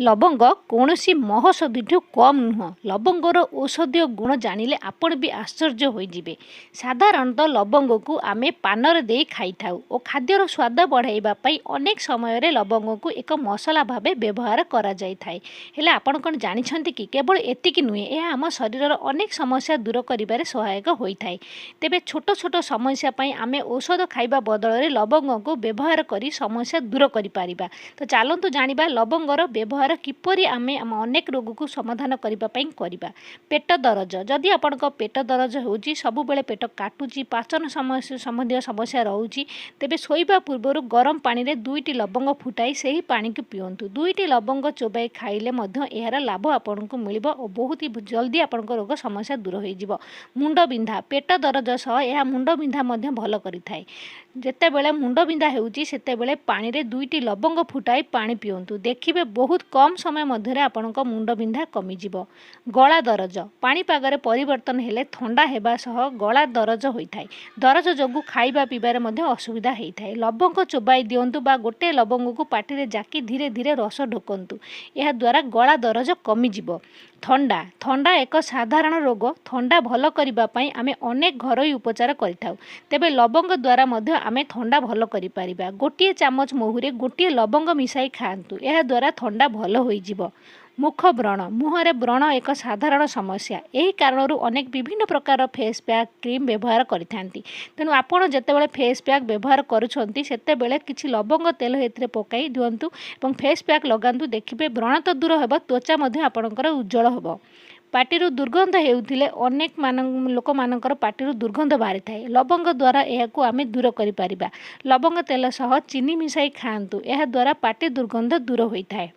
ଲବଙ୍ଗ କୌଣସି ମହୌଷଧିଠୁ କମ୍ ନୁହଁ। ଲବଙ୍ଗର ଔଷଧୀୟ ଗୁଣ ଜାଣିଲେ ଆପଣ ବି ଆଶ୍ଚର୍ଯ୍ୟ ହୋଇଯିବେ। ସାଧାରଣତଃ ଲବଙ୍ଗକୁ ଆମେ ପାନରେ ଦେଇ ଖାଇଥାଉ ଓ ଖାଦ୍ୟର ସ୍ୱାଦ ବଢ଼ାଇବା ପାଇଁ ଅନେକ ସମୟରେ ଲବଙ୍ଗକୁ ଏକ ମସଲା ଭାବେ ବ୍ୟବହାର କରାଯାଇଥାଏ। ହେଲେ ଆପଣ କ'ଣ ଜାଣିଛନ୍ତି କି କେବଳ ଏତିକି ନୁହେଁ, ଏହା ଆମ ଶରୀରର ଅନେକ ସମସ୍ୟା ଦୂର କରିବାରେ ସହାୟକ ହୋଇଥାଏ। ତେବେ ଛୋଟ ଛୋଟ ସମସ୍ୟା ପାଇଁ ଆମେ ଔଷଧ ଖାଇବା ବଦଳରେ ଲବଙ୍ଗକୁ ବ୍ୟବହାର କରି ସମସ୍ୟା ଦୂର କରିପାରିବା। ତ ଚାଲନ୍ତୁ ଜାଣିବା ଲବଙ୍ଗର ବ୍ୟବହାର କିପରି ଆମେ ଆମ ଅନେକ ରୋଗକୁ ସମାଧାନ କରିବା ପାଇଁ କରିବା। ପେଟ ଦରଜ, ଯଦି ଆପଣଙ୍କ ପେଟ ଦରଜ ହେଉଛି, ସବୁବେଳେ ପେଟ କାଟୁଛି, ପାଚନ ସମ୍ବନ୍ଧୀୟ ସମସ୍ୟା ରହୁଛି, ତେବେ ଶୋଇବା ପୂର୍ବରୁ ଗରମ ପାଣିରେ 2ଟି ଲବଙ୍ଗ ଫୁଟାଇ ସେହି ପାଣିକୁ ପିଅନ୍ତୁ। 2ଟି ଲବଙ୍ଗ ଚୋବାଇ ଖାଇଲେ ମଧ୍ୟ ଏହାର ଲାଭ ଆପଣଙ୍କୁ ମିଳିବ ଓ ବହୁତ ଜଲ୍ଦି ଆପଣଙ୍କ ରୋଗ ସମସ୍ୟା ଦୂର ହୋଇଯିବ। ମୁଣ୍ଡବିନ୍ଧା, ପେଟ ଦରଜ ସହ ଏହା ମୁଣ୍ଡବିନ୍ଧା ମଧ୍ୟ ଭଲ କରିଥାଏ। ଯେତେବେଳେ ମୁଣ୍ଡବିନ୍ଧା ହେଉଛି ସେତେବେଳେ ପାଣିରେ 2ଟି ଲବଙ୍ଗ ଫୁଟାଇ ପାଣି ପିଅନ୍ତୁ। ଦେଖିବେ ବହୁତ କମ୍ ସମୟ ମଧ୍ୟରେ ଆପଣଙ୍କ ମୁଣ୍ଡବିନ୍ଧା କମିଯିବ। ଗଳା ଦରଜ, ପାଣିପାଗରେ ପରିବର୍ତ୍ତନ ହେଲେ ଥଣ୍ଡା ହେବା ସହ ଗଳା ଦରଜ ହୋଇଥାଏ। ଦରଜ ଯୋଗୁଁ ଖାଇବା ପିଇବାରେ ମଧ୍ୟ ଅସୁବିଧା ହୋଇଥାଏ। ଲବଙ୍ଗ ଚୋବାଇ ଦିଅନ୍ତୁ ବା ଗୋଟିଏ ଲବଙ୍ଗକୁ ପାଟିରେ ଜାକି ଧୀରେ ଧୀରେ ରସ ଢୋକନ୍ତୁ। ଏହାଦ୍ୱାରା ଗଳା ଦରଜ କମିଯିବ। ଥଣ୍ଡା ଏକ ସାଧାରଣ ରୋଗ। ଥଣ୍ଡା ଭଲ କରିବା ପାଇଁ ଆମେ ଅନେକ ଘରୋଇ ଉପଚାର କରିଥାଉ, ତେବେ ଲବଙ୍ଗ ଦ୍ୱାରା ମଧ୍ୟ ଆମେ ଥଣ୍ଡା ଭଲ କରିପାରିବା। ଗୋଟିଏ ଚାମଚ ମହୁରେ ଗୋଟିଏ ଲବଙ୍ଗ ମିଶାଇ ଖାଆନ୍ତୁ, ଏହାଦ୍ୱାରା ଥଣ୍ଡା ଭଲ ହୋଇଯିବ। ମୁଖ ବ୍ରଣ, ମୁହଁରେ ବ୍ରଣ ଏକ ସାଧାରଣ ସମସ୍ୟା। ଏହି କାରଣରୁ ଅନେକ ବିଭିନ୍ନ ପ୍ରକାର ଫେସ୍ ପ୍ୟାକ୍, କ୍ରିମ୍ ବ୍ୟବହାର କରିଥାନ୍ତି। ତେଣୁ ଆପଣ ଯେତେବେଳେ ଫେସ୍ ପ୍ୟାକ୍ ବ୍ୟବହାର କରୁଛନ୍ତି ସେତେବେଳେ କିଛି ଲବଙ୍ଗ ତେଲ ଏଥିରେ ପକାଇ ଦିଅନ୍ତୁ ଏବଂ ଫେସ୍ ପ୍ୟାକ୍ ଲଗାନ୍ତୁ। ଦେଖିବେ ବ୍ରଣ ତ ଦୂର ହେବ, ତ୍ୱଚା ମଧ୍ୟ ଆପଣଙ୍କର ଉଜ୍ଜ୍ୱଳ ହେବ। ପାଟିରୁ ଦୁର୍ଗନ୍ଧ ହେଉଥିଲେ ଅନେକ ଲୋକମାନଙ୍କର ପାଟିରୁ ଦୁର୍ଗନ୍ଧ ବାହାରିଥାଏ। ଲବଙ୍ଗ ଦ୍ୱାରା ଏହାକୁ ଆମେ ଦୂର କରିପାରିବା। ଲବଙ୍ଗ ତେଲ ସହ ଚିନି ମିଶାଇ ଖାଆନ୍ତୁ, ଏହାଦ୍ୱାରା ପାଟି ଦୁର୍ଗନ୍ଧ ଦୂର ହୋଇଥାଏ।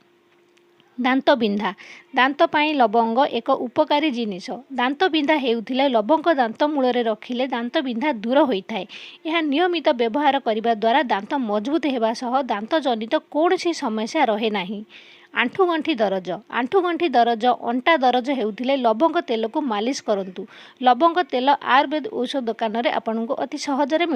ଦାନ୍ତ ବିନ୍ଧା, ଦାନ୍ତ ପାଇଁ ଲବଙ୍ଗ ଏକ ଉପକାରୀ ଜିନିଷ। ଦାନ୍ତ ବିନ୍ଧା ହେଉଥିଲେ ଲବଙ୍ଗ ଦାନ୍ତ ମୂଳରେ ରଖିଲେ ଦାନ୍ତ ବିନ୍ଧା ଦୂର ହୋଇଥାଏ। ଏହା ନିୟମିତ ବ୍ୟବହାର କରିବା ଦ୍ୱାରା ଦାନ୍ତ ମଜବୁତ ହେବା ସହ ଦାନ୍ତ ଜନିତ କୌଣସି ସମସ୍ୟା ରହେ ନାହିଁ। ଆଣ୍ଠୁଗଣ୍ଠି ଦରଜ, ଅଣ୍ଟା ଦରଜ ହେଉଥିଲେ ଲବଙ୍ଗ ତେଲକୁ ମାଲିସ କରନ୍ତୁ। ଲବଙ୍ଗ ତେଲ ଆୟୁର୍ବେଦ ଔଷଧ ଦୋକାନରେ ଆପଣଙ୍କୁ ଅତି ସହଜରେ